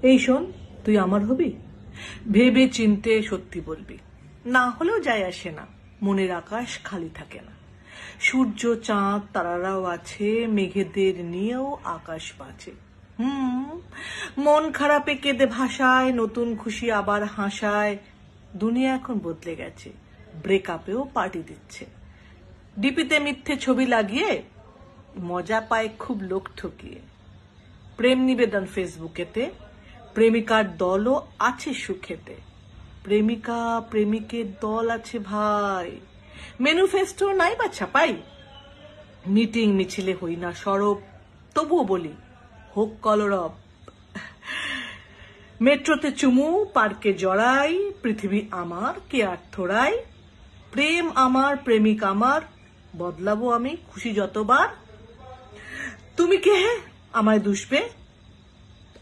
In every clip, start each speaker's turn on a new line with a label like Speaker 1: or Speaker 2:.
Speaker 1: এই শোন, তুই আমার হবি, ভেবে চিনতে সত্যি বলবি, না হলেও যায় আসে না, মনের আকাশ খালি থাকে না। সূর্য চাঁদ তারারাও আছে, মেঘেদের নিয়েও আকাশ বাঁচে। মন খারাপে কেঁদে ভাসায়, নতুন খুশি আবার হাসায়। দুনিয়া এখন বদলে গেছে, ব্রেকআপেও পার্টি দিচ্ছে। ডিপিতে মিথ্যে ছবি লাগিয়ে মজা পায় খুব লোক ঠকিয়ে। প্রেম নিবেদন ফেসবুকেতে, প্রেমিকার দলও আছে সুখেতে। প্রেমিকা প্রেমিকের দল আছে ভাই, ম্যানিফেস্টো নাই বা ছাপাই। মিটিং মিছিলে হই না সরব, তবুও বলি হোক কলরব। মেট্রোতে চুমু, পার্কে জড়াই, পৃথিবী আমার কে আর থোড়াই। প্রেম আমার প্রেমিক আমার, বদলাবো আমি খুশি যতবার। তুমি কে হে আমায় দুষবে,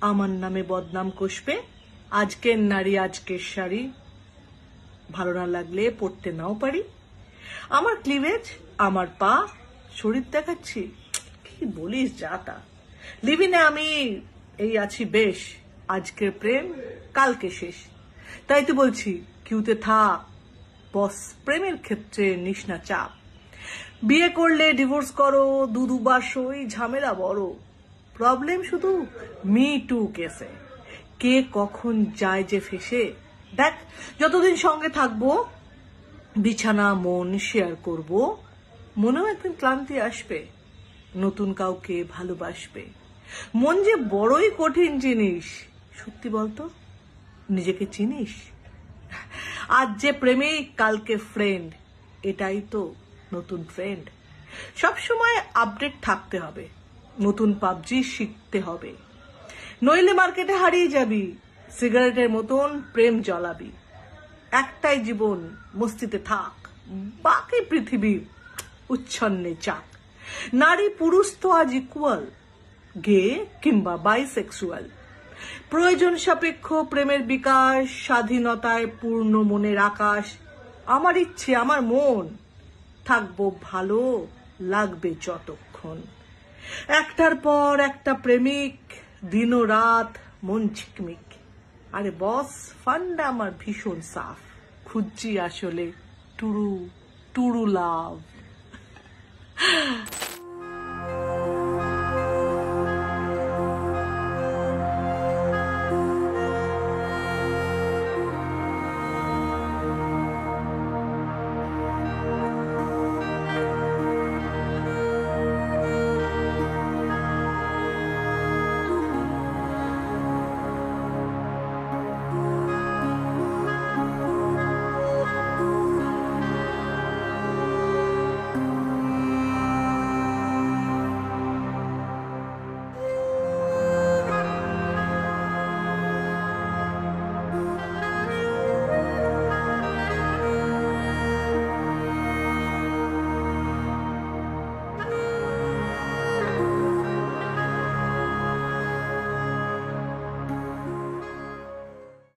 Speaker 1: আমার নামে বদনাম কষবে। আজকের নারী আজকের শাড়ি, ভালো না লাগলে পড়তে নাও পারি। আমার ক্লিভেজ আমার পা, শরীর দেখাচ্ছি, কি বলিস যা তা। লিভিনে আমি এই আছি বেশ, আজকের প্রেম কালকে শেষ। তাই তো বলছি কিউতে থাক বস, প্রেমের ক্ষেত্রে নিস না চাপ। বিয়ে করলে ডিভোর্স করো, দুবার সই, ঝামেলা বড়। প্রবলেম শুধু মি টু কেসে, কে কখন যায় যে ফেসে। দেখ, যতদিন সঙ্গে থাকবো বিছানা মন শেয়ার করব, মনেও একদিন ক্লান্তি আসবে, নতুন কাউকে ভালোবাসবে। মন যে বড়ই কঠিন জিনিস, সত্যি বলতো নিজেকে চিনিস? আজ যে প্রেমিক কালকে ফ্রেন্ড, এটাই তো নতুন ট্রেন্ড। সবসময় আপডেট থাকতে হবে, নতুন পাবজি শিখতে হবে, নইলে মার্কেটে হারিয়ে যাবি। সিগারেটের মতন প্রেম জ্বালাবি। একটাই জীবন, মস্তিতে থাক, বাকি পৃথিবী উচ্ছন্নে চাক। নারী পুরুষ তো আজ ইকুয়াল, গে কিংবা বাইসেক্সুয়াল। প্রয়োজন সাপেক্ষ প্রেমের বিকাশ, স্বাধীনতায় পূর্ণ মনের আকাশ। আমার ইচ্ছে আমার মন, থাকবো ভালো লাগবে যতক্ষণ। একটার পর একটা প্রেমিক, দিন ও রাত মন ঝিকমিক। আরে বস, ফান্ডা আমার ভীষণ সাফ, খুঁজছি আসলে টুরু টুরু লাভ।